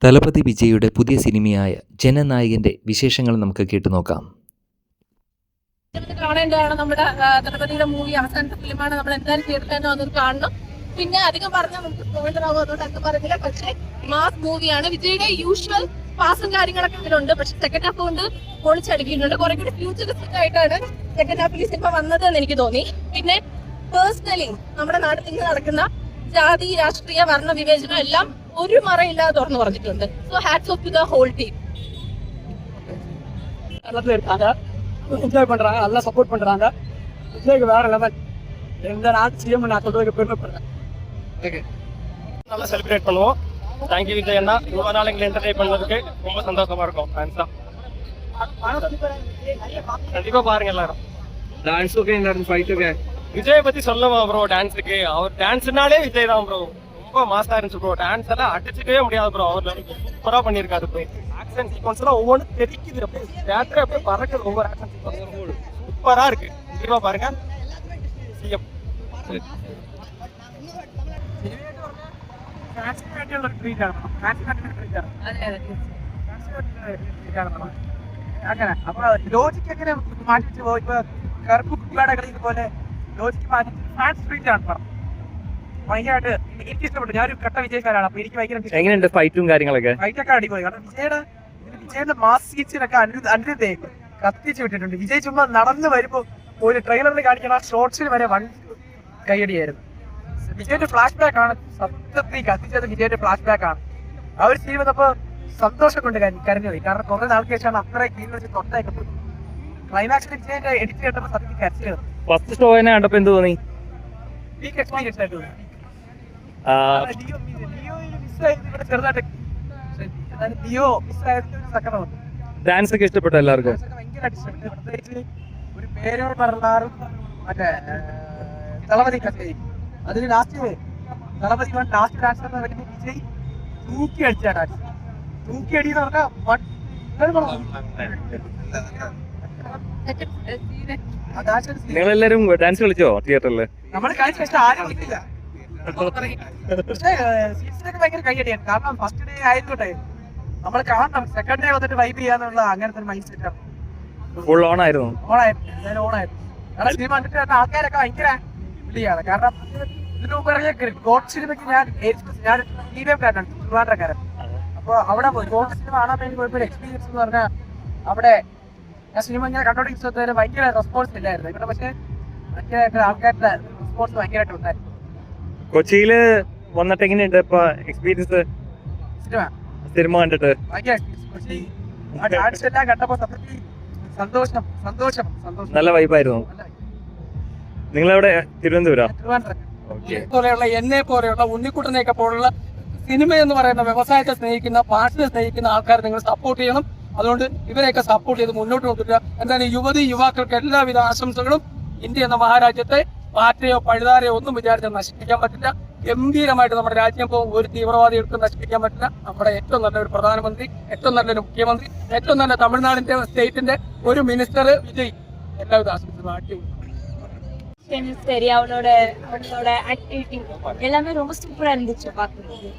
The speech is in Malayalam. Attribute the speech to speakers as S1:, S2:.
S1: തലപതി വിജയുടെ പുതിയ സിനിമയായ ജനനായകന്റെ വിശേഷങ്ങൾ നമുക്ക് കേട്ടുനോക്കാം.
S2: കാണേണ്ടതാണ്. നമ്മുടെ തലപതിയുടെ മൂവി അവസാനത്തെ ഫിലിമാണ്. നമ്മൾ എന്തായാലും തിയേറ്ററിൽ തന്നെ വന്നത് കാണണം. പിന്നെ അധികം പറഞ്ഞാൽ നമുക്ക് സ്പോയിലർ ആവും, അതുകൊണ്ട് അത് പറഞ്ഞില്ല. പക്ഷേ മാസ് മൂവിയാണ്. വിജയുടെ യൂഷ്വൽ പാസും കാര്യങ്ങളൊക്കെ ഇതിലുണ്ട്. പക്ഷെ സെക്കൻഡ് ഹാഫ് കൊണ്ട് പൊളിച്ചടിക്കുന്നുണ്ട്. കുറെ കൂടി ഫ്യൂച്ചറിസ്റ്റിക് ആയിട്ടാണ് സെക്കൻഡ് ഹാഫിൽ സിനിമ വന്നത് എന്ന് എനിക്ക് തോന്നി. പിന്നെ പേഴ്സണലി നമ്മുടെ നാട്ടിൽ നിന്ന് നടക്കുന്ന ജാതി, രാഷ്ട്രീയ, വർണ്ണ വിവേചനം എല്ലാം ഒരു മറയില്ലാതെ തുറന്നു പറഞ്ഞിട്ടുണ്ട്. So hats off to the whole team.
S3: Enjoy பண்றாங்க, நல்லா சப்போர்ட் பண்றாங்க. விஜய்க்கு வேற லெவல். எந்த நாட்டு சிஎம் நான் சொல்றதுக்கு பெருமைப்படுறேன்.
S4: நல்லா செலிப்ரேட் பண்ணுவோம். தேங்க்யூ விஜய் அண்ணா, இவ்வளோ நாள் எங்களை என்டர்டெயின் பண்ணதுக்கு ரொம்ப சந்தோஷமா இருக்கும். தேங்க்ஸ் தான். கண்டிப்பா பாருங்க எல்லாரும்.
S3: Dance okay, fight okay.
S4: விஜயை பத்தி சொல்லவா ப்ரோ? டான்ஸுக்கு அவர் டான்ஸ்னாலே விஜய் தான் ப்ரோ. ரொம்ப மாசா இருந்துச்சு ப்ரோ. டான்ஸ் எல்லாம் அடிச்சுக்கவே முடியாது ப்ரோ. அவர் சூப்பரா பண்ணியிருக்காரு ப்ரோ. ஆக்ஷன் சீக்வன்ஸ் எல்லாம் ஒவ்வொன்றும் தெரிக்குது. அப்படியே தேட்டரே அப்படியே பறக்குது. ஒவ்வொரு ஆக்ஷன் சீக்வன்ஸ் சூப்பரா இருக்கு. கண்டிப்பா பாருங்க. சிஎம்
S3: അപ്പൊ ലോജിക്ക് എങ്ങനെ മാറ്റിച്ച് ഇപ്പൊ കറുപ്പ് കുട്ടികളുടെ കളിക്ക് പോലെ ലോജിക്ക് മാറ്റി ഫാൻസ് സ്ട്രീറ്റ് ആണ് പടം. ഭയങ്കരമായിട്ട് എനിക്ക് ഇഷ്ടപ്പെട്ടു. ഞാനൊരു കട്ട വിജയക്കാരാണ്. അപ്പൊ എനിക്ക് ഭയങ്കര
S1: എങ്ങനെയുണ്ട് ഫൈറ്റും കാര്യങ്ങളൊക്കെ?
S3: ഫൈറ്റൊക്കെ അടിപൊളി. കാരണം വിജയുടെ മാസ് സീൻസിനൊക്കെ അനിരുദ്ധേ കത്തിച്ച് വിട്ടിട്ടുണ്ട്. വിജയ് ചുമ്മാ നടന്നു വരുമ്പോ ഒരു ട്രെയിലറിൽ കാണിക്കണ ഷോർട്സിൽ വരെ വൺ കൈയടിയായിരുന്നു. വിജയന്റെ ഫ്ലാഷ് ബാക്ക് ആണ് സത്യത്തിൽ കത്തിച്ചത്. വിജയന്റെ ഫ്ലാഷ് ബാക്ക് ആണ്. ആ ഒരു സീൻ വന്നപ്പോ സന്തോഷം കൊണ്ട് കരഞ്ഞു പോയി. കാരണം കുറെ നാൾക്ക് ശേഷമാണ് അത്ര ക്ലീൻ വെച്ച് തൊട്ടയൊക്കെ പോയി. ക്ലൈമാക്സിൽ വിജയന്റെ എഡിറ്റ് കേട്ടപ്പോ സത്യത്തിൽ കരച്ചു.
S1: ഫസ്റ്റ് ഷോ തന്നെ കണ്ടപ്പോ എന്ത് തോന്നി?
S3: പീക്ക് എക്സ്പീരിയൻസ് ആയിട്ട് തോന്നി. ലിയോയിൽ മിസ്സായത് ഇവിടെ ചെറുതായിട്ട് ലിയോ മിസ്സായതിന്റെ ഒരു സങ്കടമുണ്ട്.
S1: ഡാൻസ് ഒക്കെ ഇഷ്ടപ്പെട്ടു എല്ലാവർക്കും?
S3: ഭയങ്കരമായിട്ട് ഇഷ്ടപ്പെട്ടു. പ്രത്യേകിച്ച് ഒരു പേരോട് പറഞ്ഞാറും മറ്റേ തളപതി കഥ. അതിന് ലാസ്റ്റ് തളപതി ലാസ്റ്റ് ഡാൻസ് എന്ന് പറയുമ്പോൾ വിജയ് തൂക്കി അടിച്ച ഡാൻസ്. തൂക്കി അടി എന്ന് പറഞ്ഞാൽ
S1: നിങ്ങളെല്ലാരും ഡാൻസ് കളിച്ചോ തിയേറ്ററിൽ?
S3: നമ്മൾ കാണിച്ച പക്ഷെ ആരും വന്നില്ല. പക്ഷേ സീസണൊക്കെ ഭയങ്കര കൈയടിയാണ്. കാരണം ഫസ്റ്റ് ഡേ ആയിക്കോട്ടെ നമ്മൾ കാണണം. സെക്കൻഡ് ഡേ വന്നിട്ട് വൈബ് ചെയ്യാന്നുള്ള അങ്ങനത്തെ ഒരു മൈൻഡ് സെറ്റാണ്.
S1: ഫുൾ ഓൺ ആയിരുന്നു.
S3: ഓണായിരുന്നു. കാരണം സിനിമ കണ്ടിട്ട് ആൾക്കാരൊക്കെ ഭയങ്കര വിളിയാണ്. കാരണം ഇതിന് മുമ്പ് ഗോഡ് സിനിമയ്ക്ക് ഞാൻ ടി വി എംകാരനാണ്, ട്രിവാൻഡ്രക്കാരൻ. അപ്പൊ അവിടെ ഗോഡ് സിനിമ കാണാൻ വേണ്ടി പോയപ്പോ എക്സ്പീരിയൻസ് എന്ന് പറഞ്ഞാൽ അവിടെ ഞാൻ സിനിമ ഇങ്ങനെ കണ്ടോണ്ടിരിക്കുന്നതിന് ഭയങ്കര റെസ്പോൺസ് ഇല്ലായിരുന്നു. ഇവിടെ പക്ഷെ ഭയങ്കരമായിട്ട് ആൾക്കാരുടെ റെസ്പോൺസ് ഭയങ്കരമായിട്ട് ഉണ്ടായിരുന്നു.
S1: കൊച്ചിയില് വന്നിട്ട് എങ്ങനെയുണ്ട് ഇപ്പൊ എക്സ്പീരിയൻസ്? സിനിമ കണ്ടിട്ട്
S3: ഭയങ്കര എക്സ്പീരിയൻസ്. ആ ഡാൻസ് എല്ലാം കണ്ടപ്പോ സത്യത്തിൽ സന്തോഷം സന്തോഷം സന്തോഷം.
S1: നല്ല വൈബായിരുന്നു. നിങ്ങളെവിടെ? തിരുവനന്തപുരം.
S3: പോലെയുള്ള എന്നെ പോലെയുള്ള ഉണ്ണിക്കുട്ടനെയൊക്കെ പോലുള്ള സിനിമ എന്ന് പറയുന്ന വ്യവസായത്തെ സ്നേഹിക്കുന്ന, പാട്ടിനെ സ്നേഹിക്കുന്ന ആൾക്കാർ നിങ്ങൾ സപ്പോർട്ട് ചെയ്യണം. അതുകൊണ്ട് ഇവരെയൊക്കെ സപ്പോർട്ട് ചെയ്ത് മുന്നോട്ട് കൊണ്ടുവരിക. എന്തായാലും യുവതി യുവാക്കൾക്ക് എല്ലാവിധ ആശംസകളും. ഇന്ത്യ എന്ന മഹാരാജ്യത്തെ പാർട്ടിയോ പഴുതാരയോ ഒന്നും വിചാരിച്ചാൽ നശിപ്പിക്കാൻ പറ്റില്ല. ഗംഭീരമായിട്ട് നമ്മുടെ രാജ്യം പോകും. ഒരു തീവ്രവാദികൾക്ക് നശിപ്പിക്കാൻ പറ്റില്ല. നമ്മുടെ ഏറ്റവും നല്ലൊരു പ്രധാനമന്ത്രി, ഏറ്റവും നല്ലൊരു മുഖ്യമന്ത്രി, ഏറ്റവും നല്ല തമിഴ്നാടിന്റെ സ്റ്റേറ്റിന്റെ ഒരു മിനിസ്റ്റർ വിജയ്. എല്ലാവിധ ആശംസകളും.
S2: சரி, அவனோட ஆக்டிவிட்டி எல்லாமே ரொம்ப சூப்பரா இருந்துச்சு பாக்குறதுக்கு.